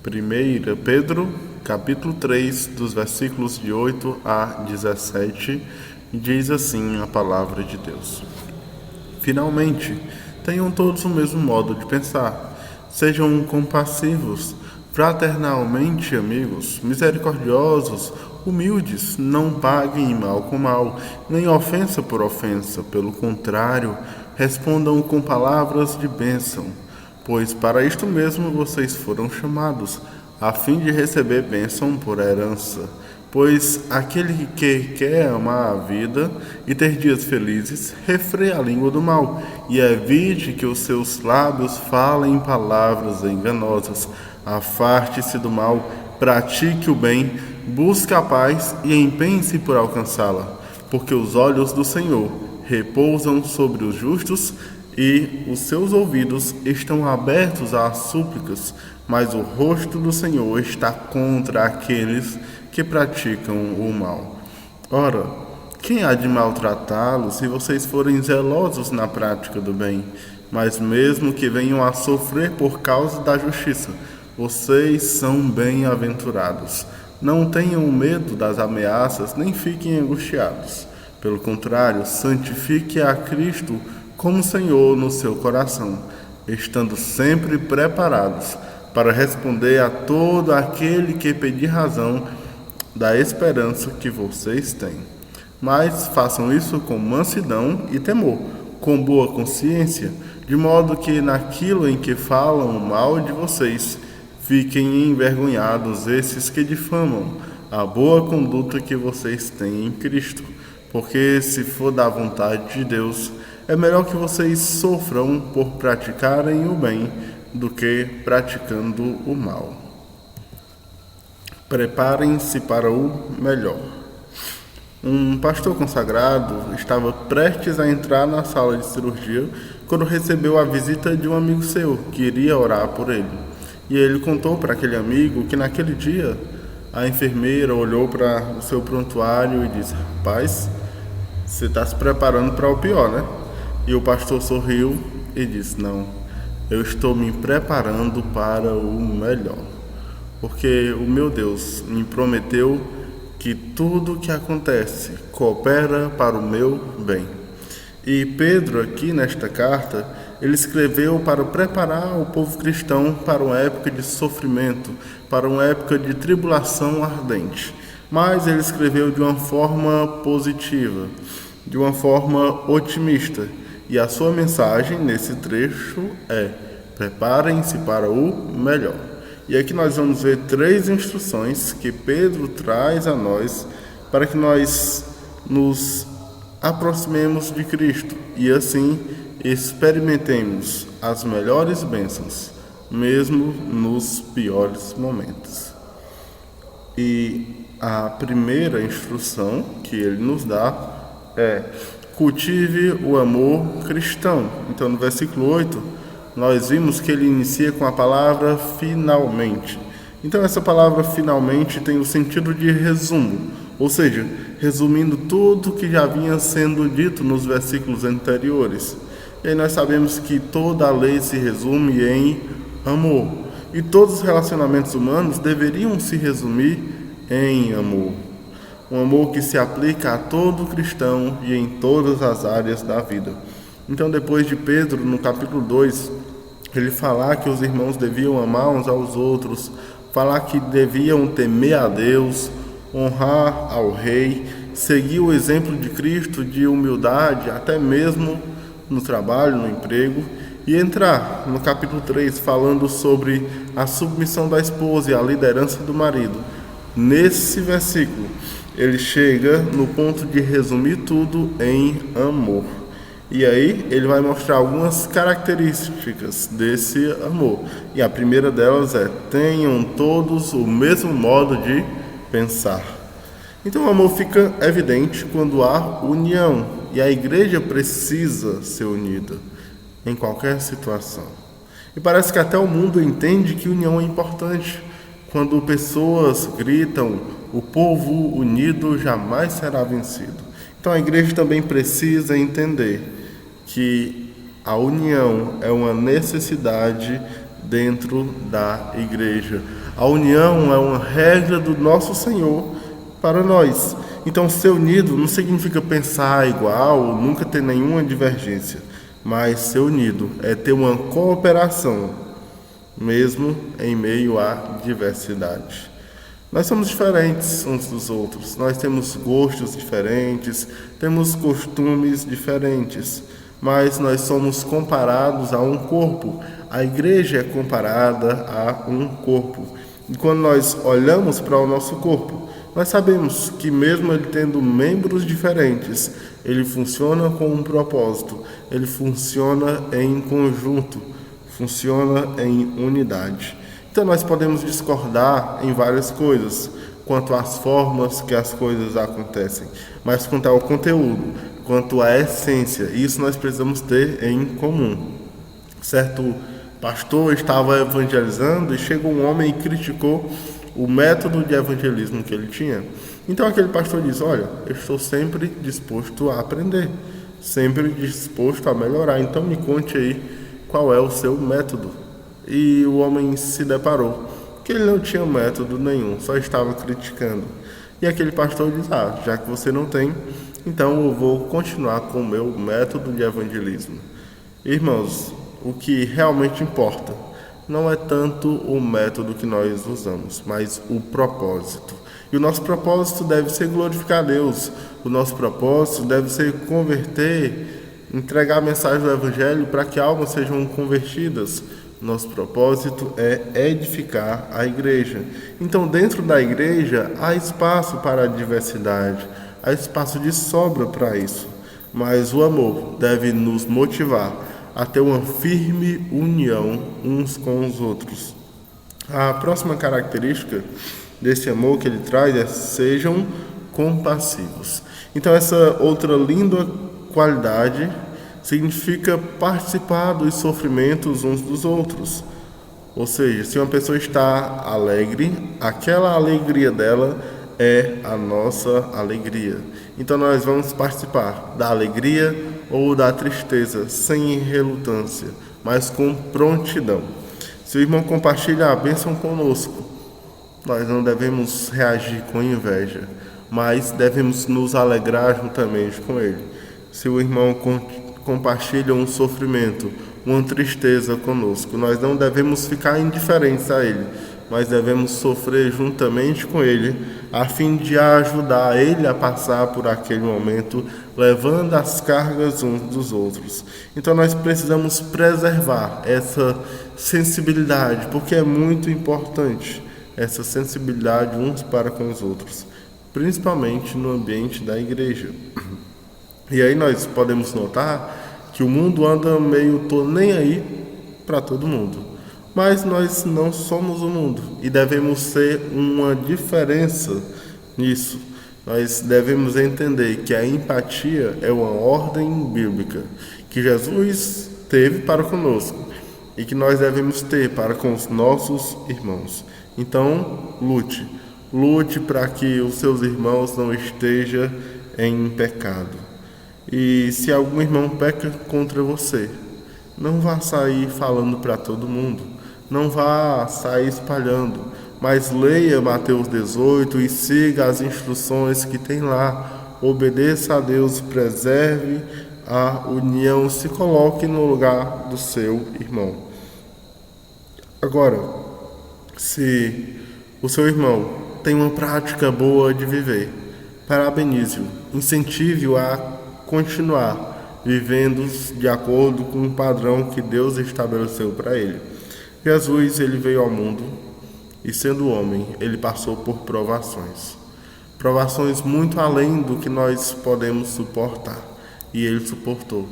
1 Pedro, capítulo 3, dos versículos de 8 a 17, diz assim a palavra de Deus. Finalmente, tenham todos o mesmo modo de pensar. Sejam compassivos, fraternalmente amigos, misericordiosos, humildes, não paguem mal com mal, nem ofensa por ofensa. Pelo contrário, respondam com palavras de bênção, pois para isto mesmo vocês foram chamados, a fim de receber bênção por herança. Pois aquele que quer amar a vida e ter dias felizes, refreia a língua do mal, e evite que os seus lábios falem palavras enganosas. Afaste-se do mal, pratique o bem, busque a paz e empenhe-se por alcançá-la, porque os olhos do Senhor repousam sobre os justos e os seus ouvidos estão abertos às súplicas, mas o rosto do Senhor está contra aqueles que praticam o mal. Ora, quem há de maltratá-los se vocês forem zelosos na prática do bem? Mas mesmo que venham a sofrer por causa da justiça, vocês são bem-aventurados. Não tenham medo das ameaças, nem fiquem angustiados. Pelo contrário, santifique a Cristo como Senhor no seu coração, estando sempre preparados para responder a todo aquele que pedir razão da esperança que vocês têm. Mas façam isso com mansidão e temor, com boa consciência, de modo que naquilo em que falam mal de vocês, fiquem envergonhados esses que difamam a boa conduta que vocês têm em Cristo. Porque se for da vontade de Deus, é melhor que vocês sofram por praticarem o bem do que praticando o mal. Preparem-se para o melhor. Um pastor consagrado estava prestes a entrar na sala de cirurgia quando recebeu a visita de um amigo seu que iria orar por ele. E ele contou para aquele amigo que naquele dia a enfermeira olhou para o seu prontuário e disse: "Rapaz, você está se preparando para o pior, né?" E o pastor sorriu e disse: "Não, eu estou me preparando para o melhor. Porque o meu Deus me prometeu que tudo que acontece coopera para o meu bem." E Pedro, aqui nesta carta, ele escreveu para preparar o povo cristão para uma época de sofrimento, para uma época de tribulação ardente. Mas ele escreveu de uma forma positiva, de uma forma otimista. E a sua mensagem nesse trecho é: preparem-se para o melhor. E aqui nós vamos ver 3 instruções que Pedro traz a nós para que nós nos aproximemos de Cristo e assim experimentemos as melhores bênçãos, mesmo nos piores momentos. E a primeira instrução que ele nos dá é: cultive o amor cristão. Então, no versículo 8, nós vimos que ele inicia com a palavra finalmente. Então, essa palavra finalmente tem o sentido de resumo, ou seja, resumindo tudo que já vinha sendo dito nos versículos anteriores. E aí nós sabemos que toda a lei se resume em amor. E todos os relacionamentos humanos deveriam se resumir em amor. Um amor que se aplica a todo cristão e em todas as áreas da vida. Então, depois de Pedro, no capítulo 2, ele falar que os irmãos deviam amar uns aos outros, falar que deviam temer a Deus, honrar ao rei, seguir o exemplo de Cristo de humildade, até mesmo no trabalho, no emprego, e entrar no capítulo 3 falando sobre a submissão da esposa e a liderança do marido. Nesse versículo, ele chega no ponto de resumir tudo em amor. E aí ele vai mostrar algumas características desse amor. E a primeira delas é: tenham todos o mesmo modo de pensar. Então o amor fica evidente quando há união. E a igreja precisa ser unida em qualquer situação. E parece que até o mundo entende que união é importante. Quando pessoas gritam: o povo unido jamais será vencido. Então a igreja também precisa entender que a união é uma necessidade dentro da igreja. A união é uma regra do nosso Senhor para nós. Então, ser unido não significa pensar igual, nunca ter nenhuma divergência, mas ser unido é ter uma cooperação, mesmo em meio à diversidade. Nós somos diferentes uns dos outros, nós temos gostos diferentes, temos costumes diferentes, mas nós somos comparados a um corpo. A igreja é comparada a um corpo. E quando nós olhamos para o nosso corpo, nós sabemos que mesmo ele tendo membros diferentes, ele funciona com um propósito, ele funciona em conjunto, funciona em unidade. Então nós podemos discordar em várias coisas, quanto às formas que as coisas acontecem, mas quanto ao conteúdo, quanto à essência, isso nós precisamos ter em comum. Certo pastor estava evangelizando e chegou um homem e criticou o método de evangelismo que ele tinha. Então aquele pastor diz: olha, eu estou sempre disposto a aprender, sempre disposto a melhorar, então me conte aí qual é o seu método. E o homem se deparou que ele não tinha método nenhum, só estava criticando. E aquele pastor diz: já que você não tem, então eu vou continuar com o meu método de evangelismo. Irmãos, o que realmente importa não é tanto o método que nós usamos, mas o propósito. E o nosso propósito deve ser glorificar a Deus. O nosso propósito deve ser converter, entregar a mensagem do Evangelho para que almas sejam convertidas. Nosso propósito é edificar a igreja. Então, dentro da igreja, há espaço para a diversidade, há espaço de sobra para isso. Mas o amor deve nos motivar a ter uma firme união uns com os outros. A próxima característica desse amor que ele traz é: sejam compassivos. Então, essa outra linda qualidade significa participar dos sofrimentos uns dos outros. Ou seja, se uma pessoa está alegre, aquela alegria dela é a nossa alegria. Então nós vamos participar da alegria ou da tristeza sem relutância, mas com prontidão. Se o irmão compartilha a bênção conosco, nós não devemos reagir com inveja, mas devemos nos alegrar juntamente com ele. Se o irmão compartilha um sofrimento, uma tristeza conosco, nós não devemos ficar indiferentes a ele, mas devemos sofrer juntamente com ele, a fim de ajudar ele a passar por aquele momento, levando as cargas uns dos outros. Então nós precisamos preservar essa sensibilidade, porque é muito importante essa sensibilidade uns para com os outros, principalmente no ambiente da igreja. E aí nós podemos notar que o mundo anda meio tô nem aí para todo mundo. Mas nós não somos o mundo e devemos ser uma diferença nisso. Nós devemos entender que a empatia é uma ordem bíblica que Jesus teve para conosco e que nós devemos ter para com os nossos irmãos. Então, lute para que os seus irmãos não estejam em pecado. E se algum irmão peca contra você, não vá sair falando para todo mundo, não vá sair espalhando, mas leia Mateus 18 e siga as instruções que tem lá. Obedeça a Deus, preserve a união, se coloque no lugar do seu irmão. Agora, se o seu irmão tem uma prática boa de viver, parabenize-o, incentive-o a continuar vivendo de acordo com o padrão que Deus estabeleceu para ele. Jesus, ele veio ao mundo e, sendo homem, ele passou por provações muito além do que nós podemos suportar, e ele suportou.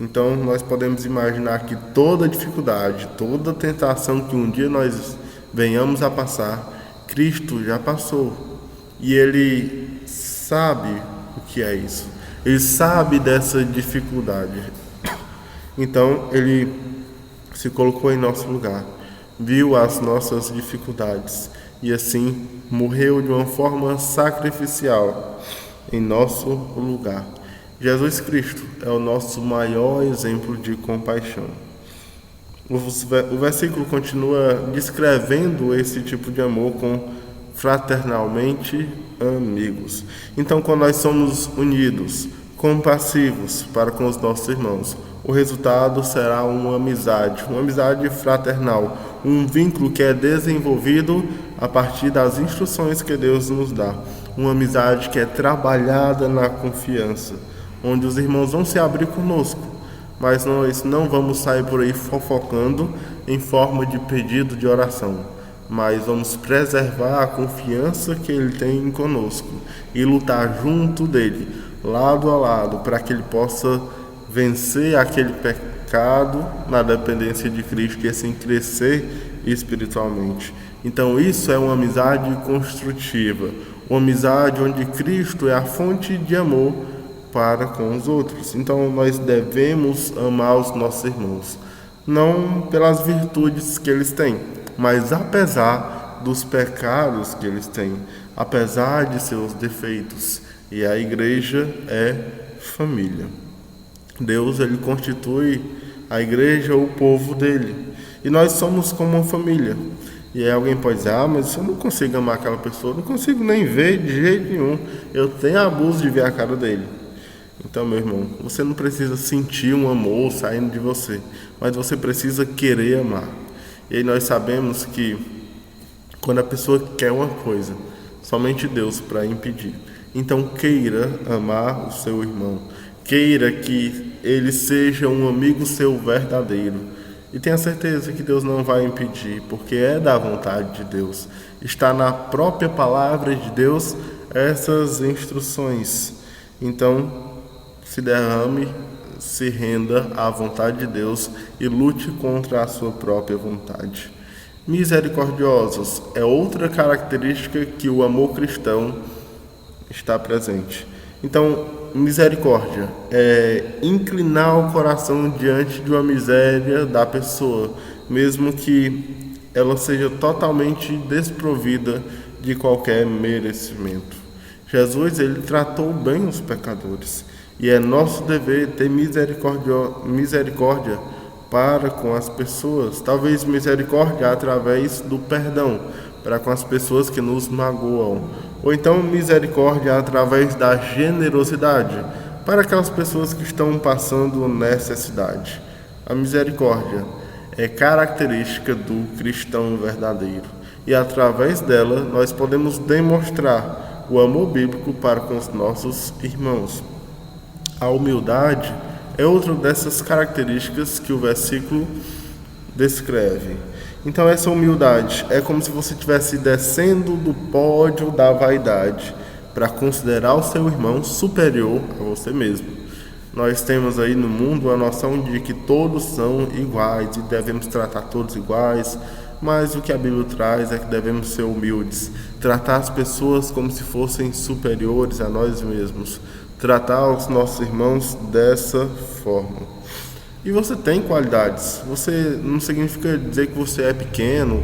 Então nós podemos imaginar que toda dificuldade, toda tentação que um dia nós venhamos a passar, Cristo já passou, e ele sabe o que é isso. Ele sabe dessa dificuldade. Então, ele se colocou em nosso lugar, viu as nossas dificuldades e assim morreu de uma forma sacrificial em nosso lugar. Jesus Cristo é o nosso maior exemplo de compaixão. O versículo continua descrevendo esse tipo de amor com fraternalmente amigos. Então, quando nós somos unidos, compassivos para com os nossos irmãos, o resultado será uma amizade fraternal, um vínculo que é desenvolvido a partir das instruções que Deus nos dá, uma amizade que é trabalhada na confiança, onde os irmãos vão se abrir conosco, mas nós não vamos sair por aí fofocando em forma de pedido de oração, mas vamos preservar a confiança que ele tem conosco e lutar junto dele, lado a lado, para que ele possa vencer aquele pecado na dependência de Cristo e assim crescer espiritualmente. Então isso é uma amizade construtiva, uma amizade onde Cristo é a fonte de amor para com os outros. Então nós devemos amar os nossos irmãos, não pelas virtudes que eles têm, mas apesar dos pecados que eles têm, apesar de seus defeitos. E a igreja é família. Deus, ele constitui a igreja, o povo dele, e nós somos como uma família. E aí alguém pode dizer, mas eu não consigo amar aquela pessoa, não consigo nem ver de jeito nenhum, eu tenho abuso de ver a cara dele. Então, meu irmão, você não precisa sentir um amor saindo de você, mas você precisa querer amar. E aí nós sabemos que quando a pessoa quer uma coisa, somente Deus para impedir. Então queira amar o seu irmão, queira que ele seja um amigo seu verdadeiro. E tenha certeza que Deus não vai impedir, porque é da vontade de Deus. Está na própria palavra de Deus essas instruções. Então, se derrame, se renda à vontade de Deus e lute contra a sua própria vontade. Misericordiosos é outra característica que o amor cristão está presente. Então, misericórdia é inclinar o coração diante de uma miséria da pessoa, mesmo que ela seja totalmente desprovida de qualquer merecimento. Jesus, ele tratou bem os pecadores, e é nosso dever ter misericórdia para com as pessoas, talvez misericórdia através do perdão para com as pessoas que nos magoam, ou então misericórdia através da generosidade para aquelas pessoas que estão passando necessidade. A misericórdia é característica do cristão verdadeiro, e através dela nós podemos demonstrar o amor bíblico para com os nossos irmãos. A humildade é outra dessas características que o versículo descreve. Então essa humildade é como se você estivesse descendo do pódio da vaidade para considerar o seu irmão superior a você mesmo. Nós temos aí no mundo a noção de que todos são iguais e devemos tratar todos iguais, mas o que a Bíblia traz é que devemos ser humildes, tratar as pessoas como se fossem superiores a nós mesmos, tratar os nossos irmãos dessa forma. E você tem qualidades, você não significa dizer que você é pequeno,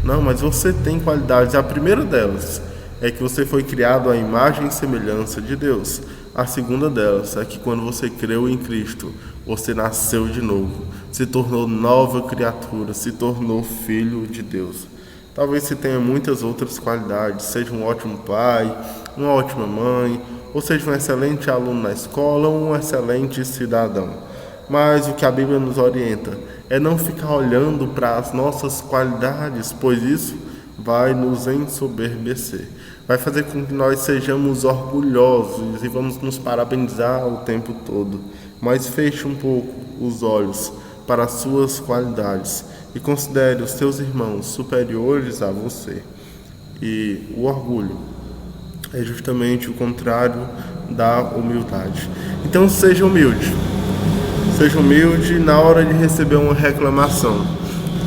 não, mas você tem qualidades. A primeira delas é que você foi criado à imagem e semelhança de Deus. A segunda delas é que quando você creu em Cristo, você nasceu de novo, se tornou nova criatura, se tornou filho de Deus. Talvez você tenha muitas outras qualidades, seja um ótimo pai, uma ótima mãe, ou seja um excelente aluno na escola, ou um excelente cidadão. Mas o que a Bíblia nos orienta é não ficar olhando para as nossas qualidades, pois isso vai nos ensoberbecer. Vai fazer com que nós sejamos orgulhosos e vamos nos parabenizar o tempo todo. Mas feche um pouco os olhos para as suas qualidades e considere os seus irmãos superiores a você. E o orgulho é justamente o contrário da humildade. Então seja humilde. Seja humilde na hora de receber uma reclamação.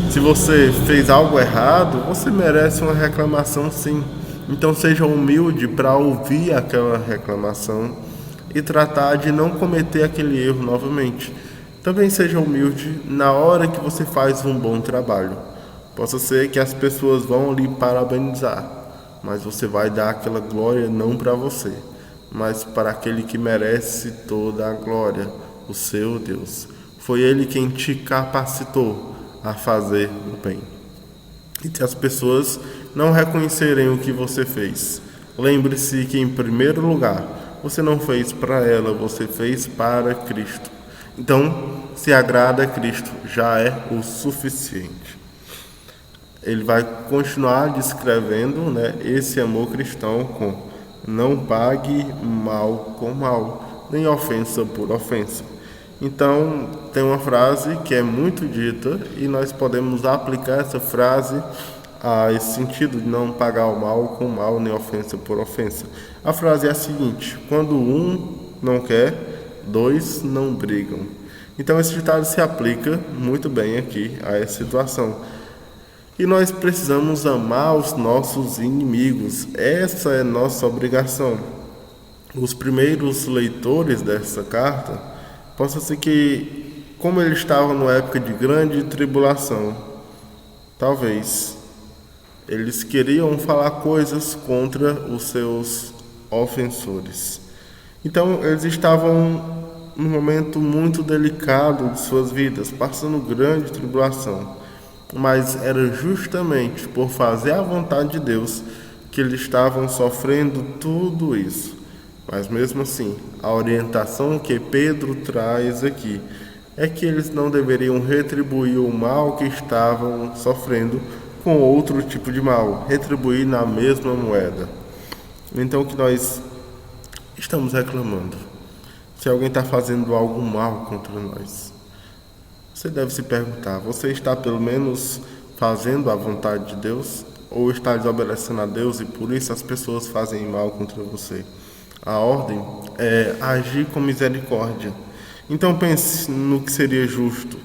Se você fez algo errado, você merece uma reclamação sim. Então seja humilde para ouvir aquela reclamação e tratar de não cometer aquele erro novamente. Também seja humilde na hora que você faz um bom trabalho. Possa ser que as pessoas vão lhe parabenizar, mas você vai dar aquela glória não para você, mas para aquele que merece toda a glória, o seu Deus. Foi Ele quem te capacitou a fazer o bem. E se as pessoas não reconhecerem o que você fez, lembre-se que, em primeiro lugar, você não fez para ela, você fez para Cristo. Então, se agrada a Cristo, já é o suficiente. Ele vai continuar descrevendo, esse amor cristão com: não pague mal com mal, nem ofensa por ofensa. Então, tem uma frase que é muito dita e nós podemos aplicar essa frase a esse sentido de não pagar o mal com mal, nem ofensa por ofensa. A frase é a seguinte: quando um não quer, dois não brigam. Então, esse ditado se aplica muito bem aqui a essa situação. E nós precisamos amar os nossos inimigos. Essa é nossa obrigação. Os primeiros leitores dessa carta, possa ser que, como eles estavam numa época de grande tribulação, talvez eles queriam falar coisas contra os seus ofensores. Então, eles estavam num momento muito delicado de suas vidas, passando grande tribulação. Mas era justamente por fazer a vontade de Deus que eles estavam sofrendo tudo isso. Mas mesmo assim, a orientação que Pedro traz aqui é que eles não deveriam retribuir o mal que estavam sofrendo com outro tipo de mal, retribuir na mesma moeda. Então, o que nós estamos reclamando? Se alguém está fazendo algo mal contra nós, você deve se perguntar: você está pelo menos fazendo a vontade de Deus? Ou está desobedecendo a Deus e por isso as pessoas fazem mal contra você? A ordem é agir com misericórdia. Então pense no que seria justo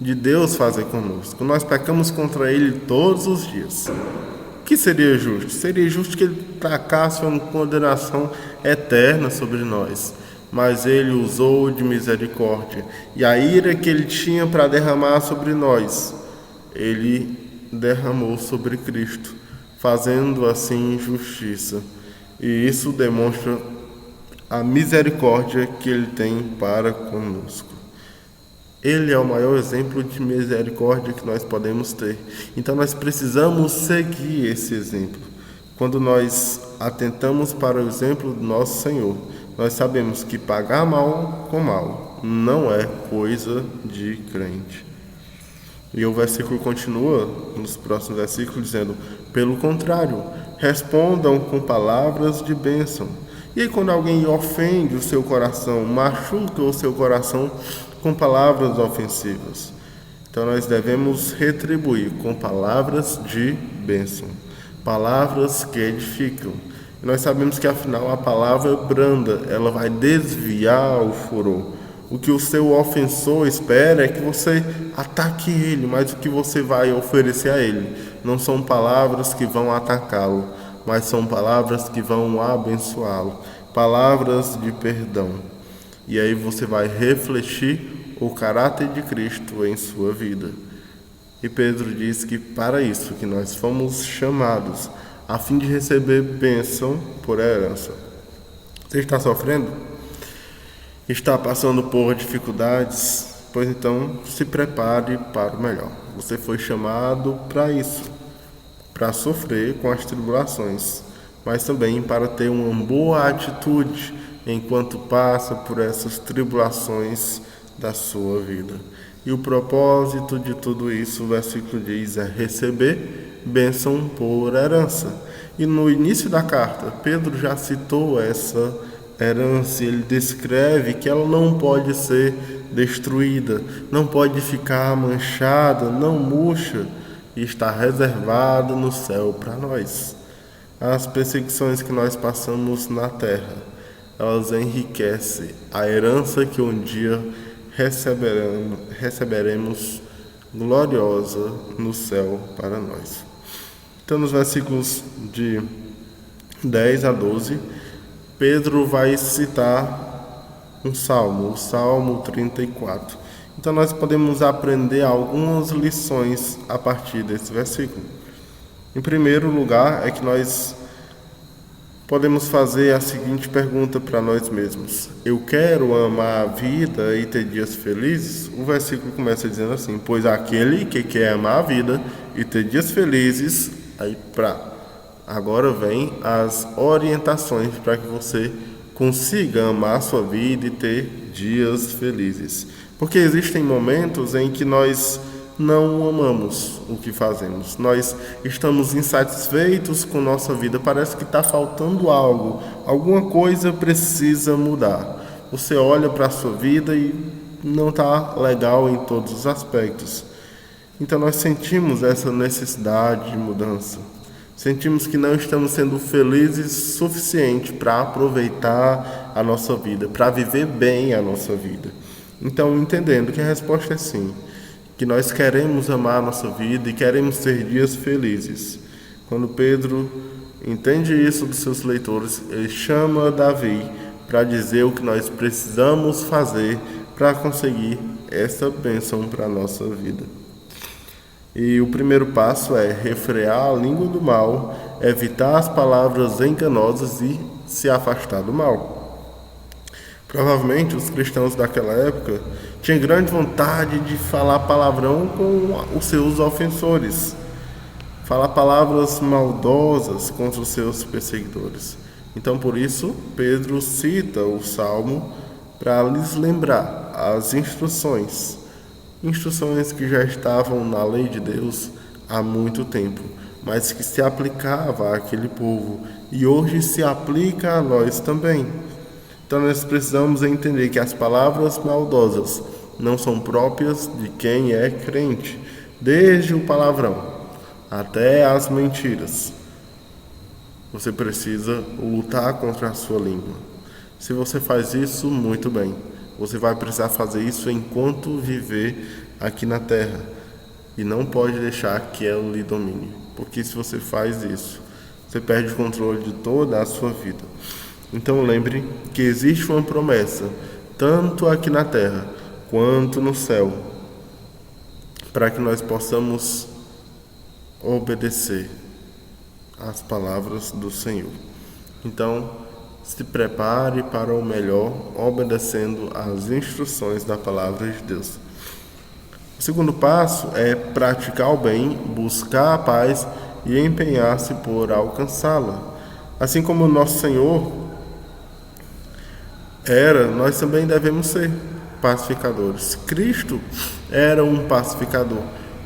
de Deus fazer conosco. Nós pecamos contra Ele todos os dias. O que seria justo? Seria justo que Ele tacasse uma condenação eterna sobre nós. Mas Ele usou de misericórdia. E a ira que Ele tinha para derramar sobre nós, Ele derramou sobre Cristo, fazendo assim justiça. E isso demonstra a misericórdia que Ele tem para conosco. Ele é o maior exemplo de misericórdia que nós podemos ter. Então nós precisamos seguir esse exemplo. Quando nós atentamos para o exemplo do nosso Senhor, nós sabemos que pagar mal com mal não é coisa de crente. E o versículo continua, nos próximos versículos, dizendo: pelo contrário, respondam com palavras de bênção. E aí, quando alguém ofende o seu coração, machuca o seu coração com palavras ofensivas, então nós devemos retribuir com palavras de bênção, palavras que edificam. E nós sabemos que, afinal, a palavra branda, ela vai desviar o furor. O que o seu ofensor espera é que você ataque ele, mas o que você vai oferecer a ele não são palavras que vão atacá-lo, mas são palavras que vão abençoá-lo, palavras de perdão. E aí você vai refletir o caráter de Cristo em sua vida. E Pedro diz que para isso que nós fomos chamados, a fim de receber bênção por herança. Você está sofrendo? Está passando por dificuldades? Pois então se prepare para o melhor. Você foi chamado para isso, para sofrer com as tribulações, mas também para ter uma boa atitude enquanto passa por essas tribulações da sua vida. E o propósito de tudo isso, o versículo diz, é receber bênção por herança. E no início da carta, Pedro já citou essa herança. Ele descreve que ela não pode ser destruída, não pode ficar manchada, não murcha, e está reservada no céu para nós. As perseguições que nós passamos na terra, elas enriquecem a herança que um dia receberemos gloriosa no céu para nós. Então, nos versículos de 10 a 12, Pedro vai citar um salmo, o Salmo 34. Então, nós podemos aprender algumas lições a partir desse versículo. Em primeiro lugar, é que nós podemos fazer a seguinte pergunta para nós mesmos: eu quero amar a vida e ter dias felizes? O versículo começa dizendo assim: pois aquele que quer amar a vida e ter dias felizes, agora vem as orientações para que você consiga amar a sua vida e ter dias felizes. Porque existem momentos em que nós não amamos o que fazemos. Nós estamos insatisfeitos com nossa vida. Parece que está faltando algo. Alguma coisa precisa mudar. Você olha para a sua vida e não está legal em todos os aspectos. Então nós sentimos essa necessidade de mudança. Sentimos que não estamos sendo felizes o suficiente para aproveitar a nossa vida, para viver bem a nossa vida. Então, entendendo que a resposta é sim, que nós queremos amar a nossa vida e queremos ter dias felizes. Quando Pedro entende isso dos seus leitores, ele chama Davi para dizer o que nós precisamos fazer para conseguir essa bênção para a nossa vida. E o primeiro passo é refrear a língua do mal, evitar as palavras enganosas e se afastar do mal. Provavelmente os cristãos daquela época tinham grande vontade de falar palavrão com os seus ofensores, falar palavras maldosas contra os seus perseguidores. Então, por isso, Pedro cita o Salmo para lhes lembrar as instruções que já estavam na lei de Deus há muito tempo, mas que se aplicava àquele povo e hoje se aplica a nós também. Então nós precisamos entender que as palavras maldosas não são próprias de quem é crente, desde o palavrão até as mentiras. Você precisa lutar contra a sua língua. Se você faz isso, muito bem. Você vai precisar fazer isso enquanto viver aqui na terra. E não pode deixar que ela lhe domine. Porque se você faz isso, você perde o controle de toda a sua vida. Então lembre que existe uma promessa, tanto aqui na terra quanto no céu, para que nós possamos obedecer às palavras do Senhor. Então, se prepare para o melhor, obedecendo às instruções da palavra de Deus. O segundo passo é praticar o bem, buscar a paz e empenhar-se por alcançá-la. Assim como o nosso Senhor nós também devemos ser pacificadores. Cristo era um pacificador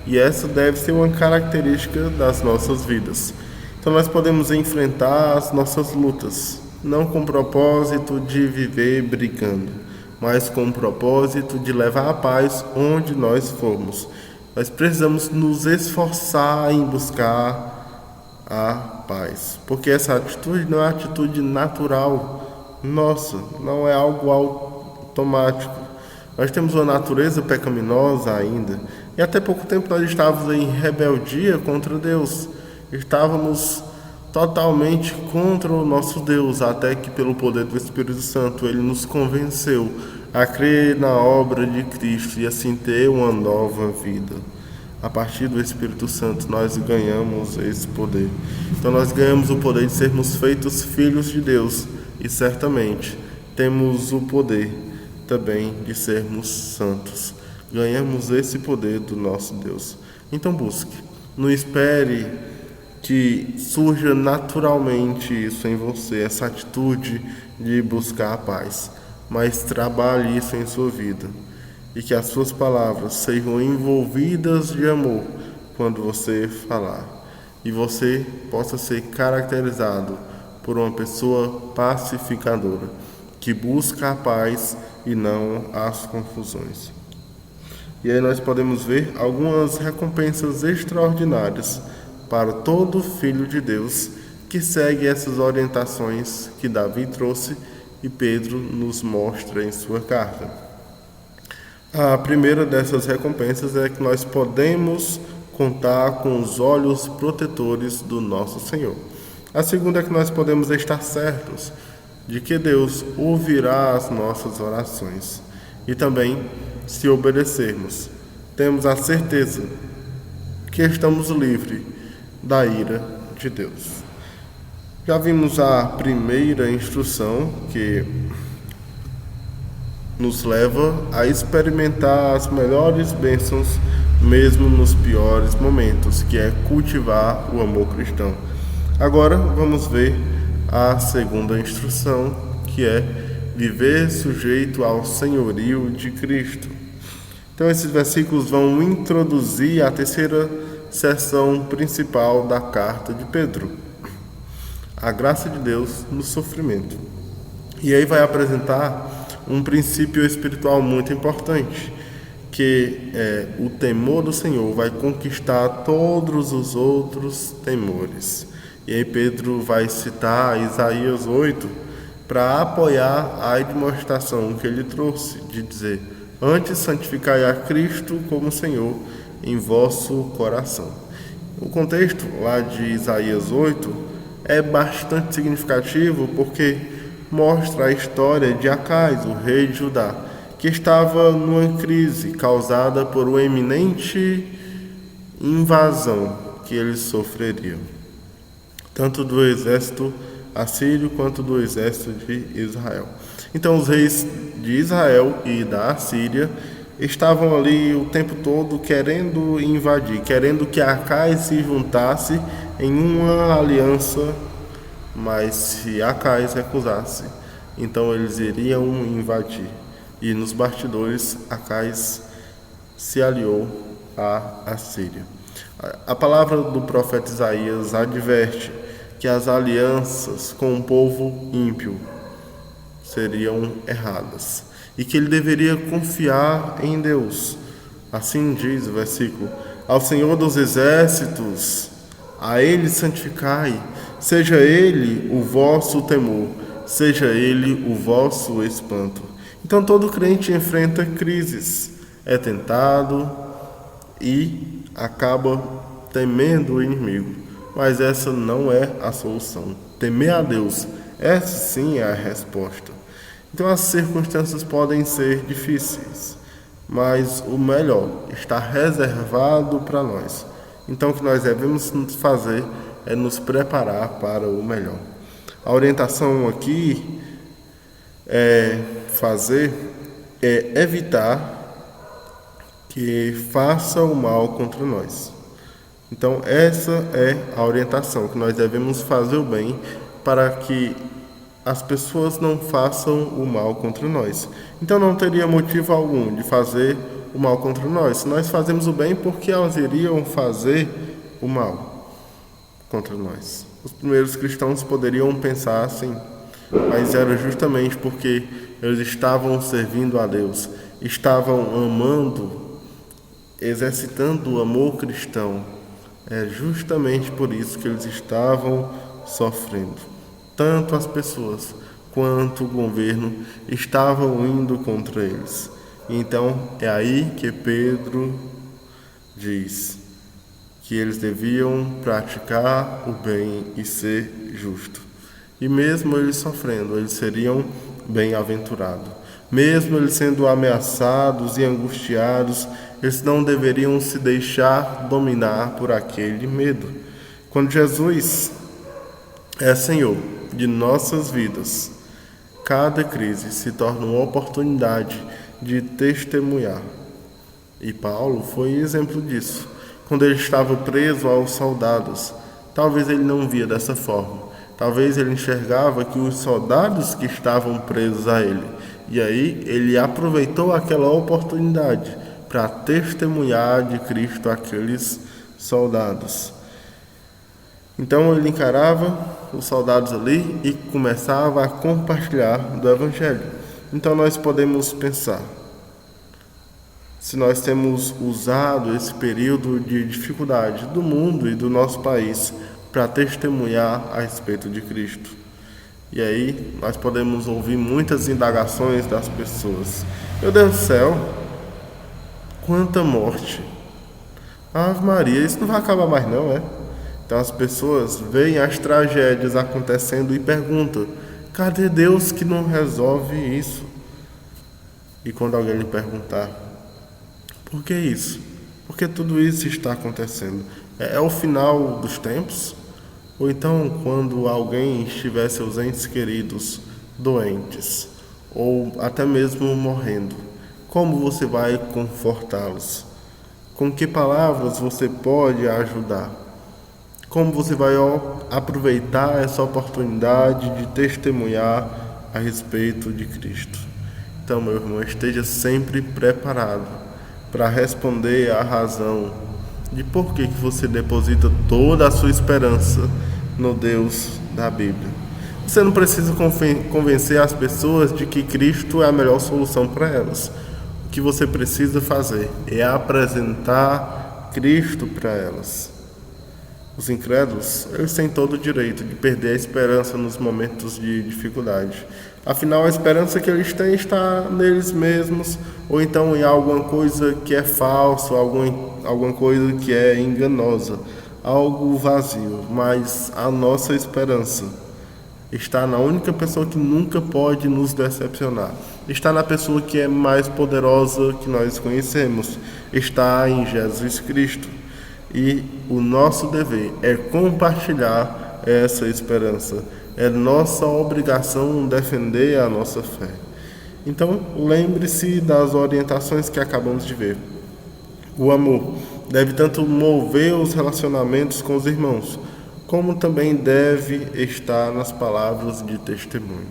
e essa deve ser uma característica das nossas vidas. Então nós podemos enfrentar as nossas lutas, não com o propósito de viver brigando, mas com o propósito de levar a paz onde nós formos. Nós precisamos nos esforçar em buscar a paz, porque essa atitude não é uma atitude natural nossa, não é algo automático. Nós temos uma natureza pecaminosa ainda, e até pouco tempo nós estávamos em rebeldia contra Deus. Estávamos totalmente contra o nosso Deus, até que pelo poder do Espírito Santo Ele nos convenceu a crer na obra de Cristo e assim ter uma nova vida. A partir do Espírito Santo nós ganhamos esse poder. Então nós ganhamos o poder de sermos feitos filhos de Deus e certamente temos o poder também de sermos santos. Ganhamos esse poder do nosso Deus. Então busque, não espere que surja naturalmente isso em você, essa atitude de buscar a paz, mas trabalhe isso em sua vida e que as suas palavras sejam envolvidas de amor quando você falar e você possa ser caracterizado por uma pessoa pacificadora que busca a paz e não as confusões. E aí nós podemos ver algumas recompensas extraordinárias para todo filho de Deus que segue essas orientações que Davi trouxe e Pedro nos mostra em sua carta. A primeira dessas recompensas é que nós podemos contar com os olhos protetores do nosso Senhor. A segunda é que nós podemos estar certos de que Deus ouvirá as nossas orações. E também, se obedecermos, temos a certeza que estamos livres da ira de Deus. Já vimos a primeira instrução, que nos leva a experimentar as melhores bênçãos mesmo nos piores momentos, que é cultivar o amor cristão. Agora vamos ver a segunda instrução, que é viver sujeito ao senhorio de Cristo. Então esses versículos vão introduzir a terceira seção principal da carta de Pedro, a graça de Deus no sofrimento. E aí vai apresentar um princípio espiritual muito importante, que é o temor do Senhor vai conquistar todos os outros temores. E aí Pedro vai citar Isaías 8 para apoiar a demonstração que ele trouxe, de dizer: antes santificai a Cristo como Senhor em vosso coração. O contexto lá de Isaías 8 é bastante significativo, porque mostra a história de Acais, o rei de Judá, que estava numa crise causada por uma iminente invasão que eles sofreriam, tanto do exército assírio quanto do exército de Israel. Então os reis de Israel e da Assíria estavam ali o tempo todo querendo invadir, querendo que Acais se juntasse em uma aliança, mas se Acais recusasse, então eles iriam invadir. E nos bastidores, Acais se aliou à Assíria. A palavra do profeta Isaías adverte que as alianças com o povo ímpio seriam erradas e que ele deveria confiar em Deus. Assim diz o versículo: ao Senhor dos exércitos, a Ele santificai, seja Ele o vosso temor, seja Ele o vosso espanto. Então todo crente enfrenta crises, é tentado e acaba temendo o inimigo, mas essa não é a solução. Temer a Deus, essa sim é a resposta. Então as circunstâncias podem ser difíceis, mas o melhor está reservado para nós. Então o que nós devemos fazer é nos preparar para o melhor. A orientação aqui é evitar que faça o mal contra nós. Então essa é a orientação, que nós devemos fazer o bem para que as pessoas não façam o mal contra nós. Então não teria motivo algum de fazer o mal contra nós. Se nós fazemos o bem, por que elas iriam fazer o mal contra nós? Os primeiros cristãos poderiam pensar assim, mas era justamente porque eles estavam servindo a Deus, estavam amando, exercitando o amor cristão. É justamente por isso que eles estavam sofrendo. Tanto as pessoas quanto o governo estavam indo contra eles. Então é aí que Pedro diz que eles deviam praticar o bem e ser justo. E mesmo eles sofrendo, eles seriam bem-aventurados. Mesmo eles sendo ameaçados e angustiados, eles não deveriam se deixar dominar por aquele medo. Quando Jesus é Senhor de nossas vidas, cada crise se torna uma oportunidade de testemunhar. E Paulo foi exemplo disso. Quando ele estava preso aos soldados, talvez ele não via dessa forma. Talvez ele enxergava que os soldados que estavam presos a ele. E aí ele aproveitou aquela oportunidade para testemunhar de Cristo àqueles soldados. Então ele encarava os soldados ali e começava a compartilhar do Evangelho. Então nós podemos pensar, se nós temos usado esse período de dificuldade do mundo e do nosso país para testemunhar a respeito de Cristo. E aí nós podemos ouvir muitas indagações das pessoas. Meu Deus do céu, quanta morte! Ave Maria, isso não vai acabar mais não, é? Então as pessoas veem as tragédias acontecendo e perguntam: cadê Deus que não resolve isso? E quando alguém lhe perguntar: por que isso? Por que tudo isso está acontecendo? É o final dos tempos? Ou então, quando alguém estiver seus entes queridos doentes, ou até mesmo morrendo, como você vai confortá-los? Com que palavras você pode ajudar? Como você vai aproveitar essa oportunidade de testemunhar a respeito de Cristo? Então, meu irmão, esteja sempre preparado para responder à razão de por que você deposita toda a sua esperança no Deus da Bíblia. Você não precisa convencer as pessoas de que Cristo é a melhor solução para elas. O que você precisa fazer é apresentar Cristo para elas. Os incrédulos, eles têm todo o direito de perder a esperança nos momentos de dificuldade. Afinal, a esperança que eles têm está neles mesmos, ou então em alguma coisa que é falso, alguma coisa que é enganosa, algo vazio. Mas a nossa esperança está na única pessoa que nunca pode nos decepcionar. Está na pessoa que é mais poderosa que nós conhecemos. Está em Jesus Cristo. E o nosso dever é compartilhar essa esperança. É nossa obrigação defender a nossa fé. Então, lembre-se das orientações que acabamos de ver. O amor deve tanto mover os relacionamentos com os irmãos, como também deve estar nas palavras de testemunho.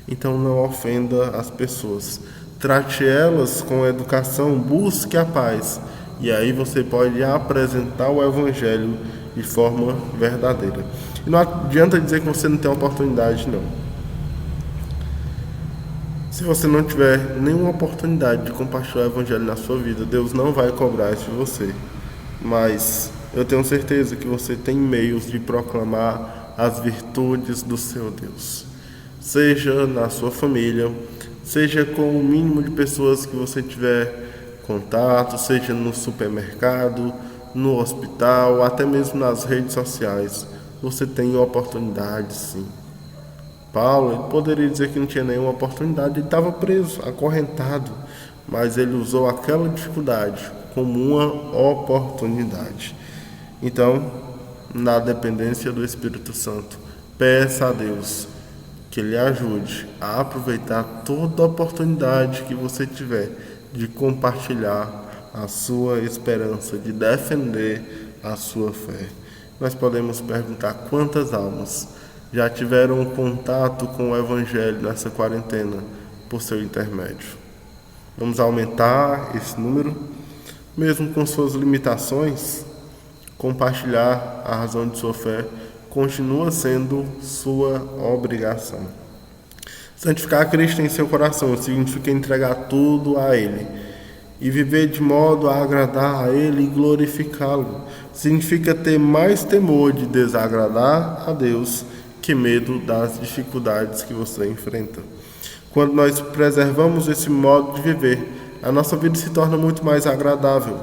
Então, não ofenda as pessoas. Trate elas com educação, busque a paz. E aí você pode apresentar o Evangelho de forma verdadeira. E não adianta dizer que você não tem oportunidade, não. Se você não tiver nenhuma oportunidade de compartilhar o Evangelho na sua vida, Deus não vai cobrar isso de você. Mas eu tenho certeza que você tem meios de proclamar as virtudes do seu Deus. Seja na sua família, seja com o mínimo de pessoas que você tiver contato, seja no supermercado, no hospital, até mesmo nas redes sociais. Você tem oportunidade, sim. Paulo, ele poderia dizer que não tinha nenhuma oportunidade, ele estava preso, acorrentado, mas ele usou aquela dificuldade como uma oportunidade. Então, na dependência do Espírito Santo, peça a Deus que Ele ajude a aproveitar toda a oportunidade que você tiver de compartilhar a sua esperança, de defender a sua fé. Nós podemos perguntar quantas almas já tiveram contato com o Evangelho nessa quarentena por seu intermédio. Vamos aumentar esse número, mesmo com suas limitações. Compartilhar a razão de sua fé continua sendo sua obrigação. Santificar Cristo em seu coração significa entregar tudo a Ele e viver de modo a agradar a Ele e glorificá-lo. Significa ter mais temor de desagradar a Deus que medo das dificuldades que você enfrenta. Quando nós preservamos esse modo de viver, a nossa vida se torna muito mais agradável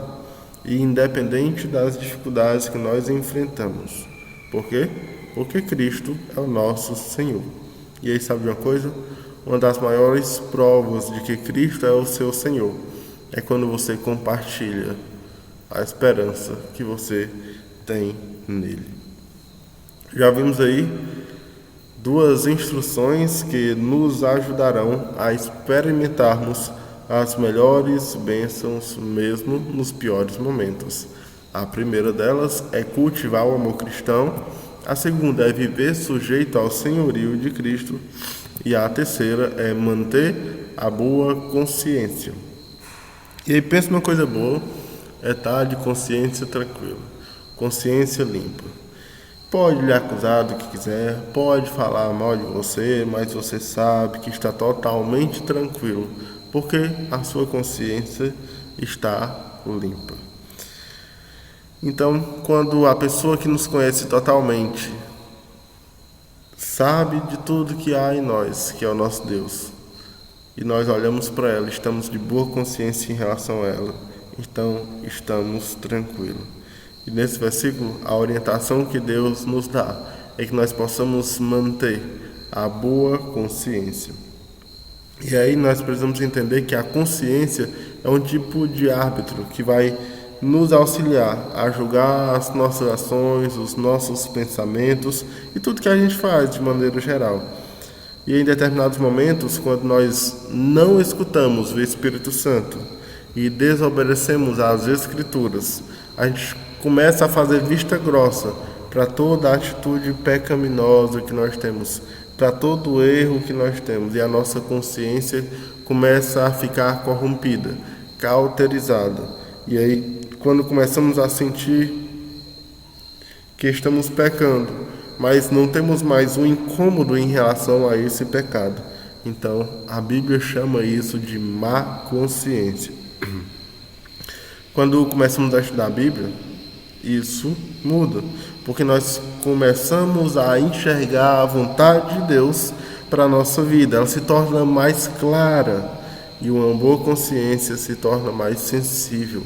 e independente das dificuldades que nós enfrentamos. Por quê? Porque Cristo é o nosso Senhor. E aí, sabe de uma coisa? Uma das maiores provas de que Cristo é o seu Senhor é quando você compartilha a esperança que você tem nele. Já vimos aí duas instruções que nos ajudarão a experimentarmos as melhores bênçãos mesmo nos piores momentos. A primeira delas é cultivar o amor cristão, a segunda é viver sujeito ao senhorio de Cristo e a terceira é manter a boa consciência. E aí pensa numa coisa boa, é estar de consciência tranquila, consciência limpa. Pode lhe acusar do que quiser, pode falar mal de você, mas você sabe que está totalmente tranquilo, porque a sua consciência está limpa. Então, quando a pessoa que nos conhece totalmente sabe de tudo que há em nós, que é o nosso Deus, e nós olhamos para ela, estamos de boa consciência em relação a ela, então estamos tranquilos. E nesse versículo, a orientação que Deus nos dá é que nós possamos manter a boa consciência. E aí nós precisamos entender que a consciência é um tipo de árbitro que vai nos auxiliar a julgar as nossas ações, os nossos pensamentos e tudo que a gente faz de maneira geral. E em determinados momentos, quando nós não escutamos o Espírito Santo e desobedecemos às Escrituras, a gente começa a fazer vista grossa para toda a atitude pecaminosa que nós temos, para todo o erro que nós temos, e a nossa consciência começa a ficar corrompida, cauterizada. E aí, quando começamos a sentir que estamos pecando, mas não temos mais um incômodo em relação a esse pecado, então a Bíblia chama isso de má consciência. Quando começamos a estudar a Bíblia, isso muda, porque nós começamos a enxergar a vontade de Deus para a nossa vida. Ela se torna mais clara e uma boa consciência se torna mais sensível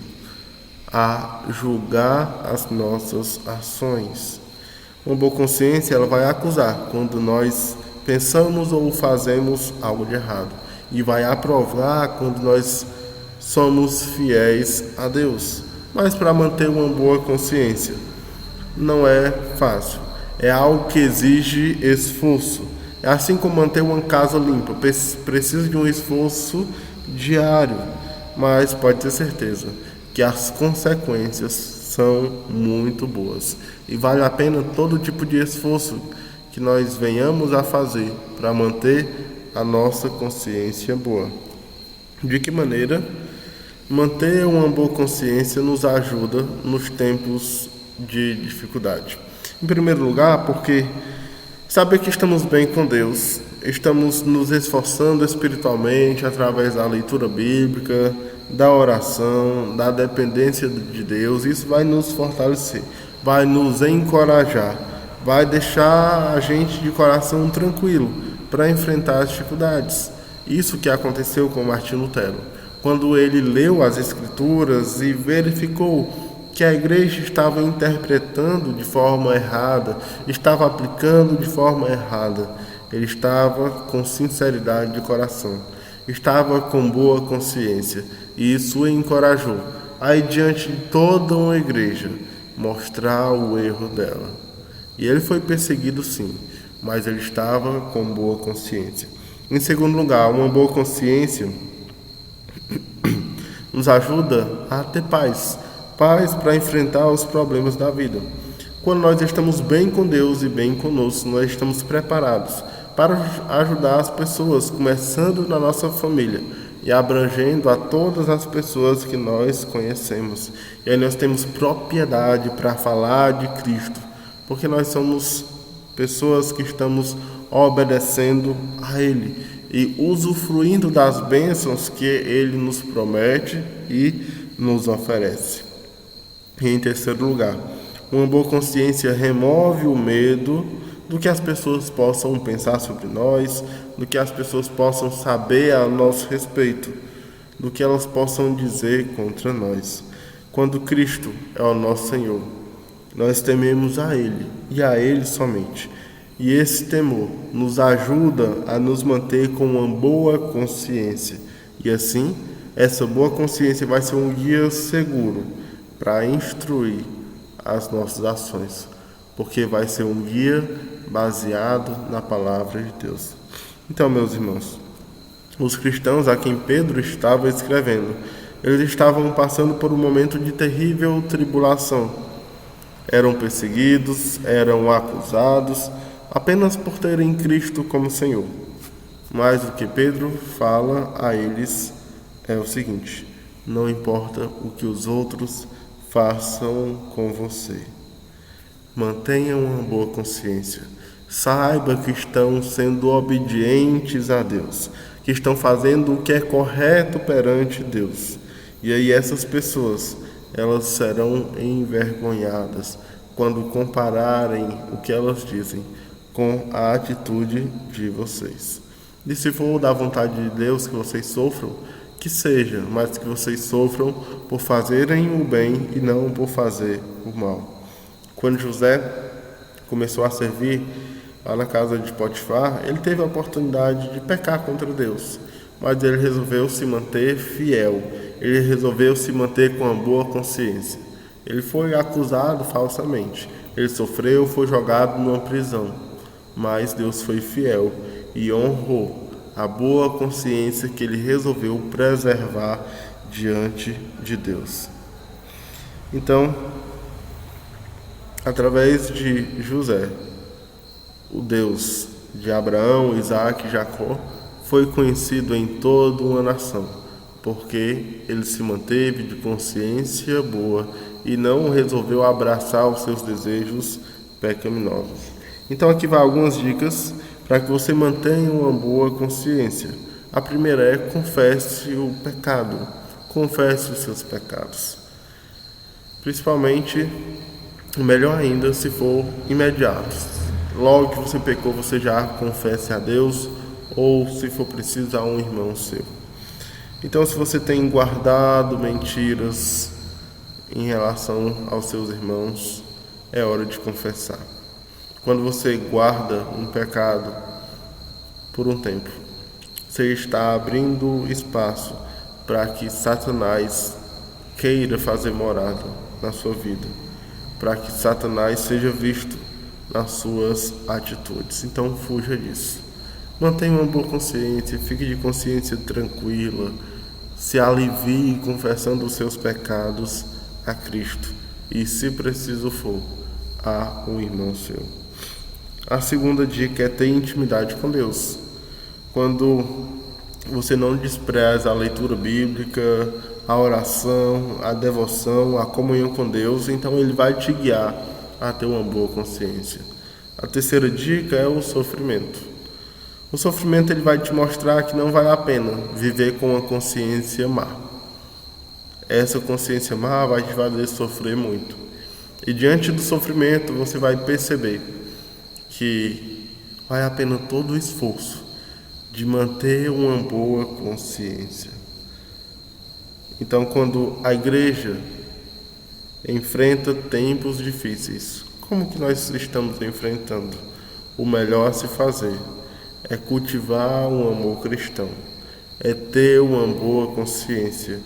a julgar as nossas ações. Uma boa consciência, ela vai acusar quando nós pensamos ou fazemos algo de errado, e vai aprovar quando nós somos fiéis a Deus. Mas para manter uma boa consciência não é fácil, é algo que exige esforço. É assim como manter uma casa limpa, precisa de um esforço diário, mas pode ter certeza que as consequências são muito boas e vale a pena todo tipo de esforço que nós venhamos a fazer para manter a nossa consciência boa. De que maneira? Manter uma boa consciência nos ajuda nos tempos de dificuldade. Em primeiro lugar, porque saber que estamos bem com Deus, estamos nos esforçando espiritualmente através da leitura bíblica, da oração, da dependência de Deus, isso vai nos fortalecer, vai nos encorajar, vai deixar a gente de coração tranquilo para enfrentar as dificuldades. Isso que aconteceu com Martinho Lutero. Quando ele leu as Escrituras e verificou que a igreja estava interpretando de forma errada, estava aplicando de forma errada, ele estava com sinceridade de coração, estava com boa consciência, e isso o encorajou aí diante de toda uma igreja mostrar o erro dela. E ele foi perseguido sim, mas ele estava com boa consciência. Em segundo lugar, uma boa consciência nos ajuda a ter paz para enfrentar os problemas da vida. Quando nós estamos bem com Deus e bem conosco, nós estamos preparados para ajudar as pessoas, começando na nossa família e abrangendo a todas as pessoas que nós conhecemos. E aí nós temos propriedade para falar de Cristo, porque nós somos pessoas que estamos obedecendo a Ele e usufruindo das bênçãos que Ele nos promete e nos oferece. E em terceiro lugar, uma boa consciência remove o medo do que as pessoas possam pensar sobre nós, do que as pessoas possam saber a nosso respeito, do que elas possam dizer contra nós. Quando Cristo é o nosso Senhor, nós tememos a Ele e a Ele somente. E esse temor nos ajuda a nos manter com uma boa consciência. E assim, essa boa consciência vai ser um guia seguro para instruir as nossas ações, porque vai ser um guia baseado na palavra de Deus. Então, meus irmãos, os cristãos a quem Pedro estava escrevendo, eles estavam passando por um momento de terrível tribulação. Eram perseguidos, eram acusados, apenas por terem Cristo como Senhor. Mas o que Pedro fala a eles é o seguinte: não importa o que os outros façam com você, mantenha uma boa consciência, saiba que estão sendo obedientes a Deus, que estão fazendo o que é correto perante Deus. E aí essas pessoas, elas serão envergonhadas quando compararem o que elas dizem com a atitude de vocês. E se for da vontade de Deus que vocês sofram, que seja, mas que vocês sofram por fazerem o bem e não por fazer o mal. Quando José começou a servir lá na casa de Potifar, ele teve a oportunidade de pecar contra Deus, mas ele resolveu se manter fiel. ele resolveu se manter com uma boa consciência. Ele foi acusado falsamente. Ele sofreu, foi jogado numa prisão. Mas Deus foi fiel e honrou a boa consciência que ele resolveu preservar diante de Deus. Então, através de José, o Deus de Abraão, Isaque e Jacó foi conhecido em toda uma nação, porque ele se manteve de consciência boa e não resolveu abraçar os seus desejos pecaminosos. Então aqui vai algumas dicas para que você mantenha uma boa consciência. A primeira é: confesse o pecado, confesse os seus pecados. Principalmente, melhor ainda se for imediato. Logo que você pecou, você já confesse a Deus, ou se for preciso, a um irmão seu. Então, se você tem guardado mentiras em relação aos seus irmãos, é hora de confessar. Quando você guarda um pecado por um tempo, você está abrindo espaço para que Satanás queira fazer morada na sua vida, para que Satanás seja visto nas suas atitudes. Então fuja disso. Mantenha uma boa consciência, fique de consciência tranquila, se alivie confessando os seus pecados a Cristo e, se preciso for, a um irmão seu. A segunda dica é ter intimidade com Deus. Quando você não despreza a leitura bíblica, a oração, a devoção, a comunhão com Deus, então Ele vai te guiar a ter uma boa consciência. A terceira dica é o sofrimento. O sofrimento ele vai te mostrar que não vale a pena viver com uma consciência má. Essa consciência má vai te fazer sofrer muito. E diante do sofrimento você vai perceber que vale a pena todo o esforço de manter uma boa consciência. Então, quando a igreja enfrenta tempos difíceis, como que nós estamos enfrentando? O melhor a se fazer é cultivar um amor cristão, é ter uma boa consciência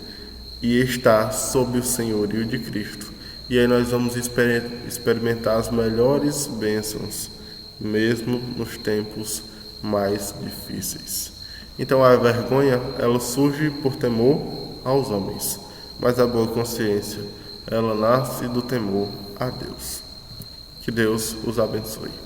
e estar sob o senhorio de Cristo. E aí nós vamos experimentar as melhores bênçãos, mesmo nos tempos mais difíceis. Então a vergonha, ela surge por temor aos homens, mas a boa consciência, ela nasce do temor a Deus. Que Deus os abençoe.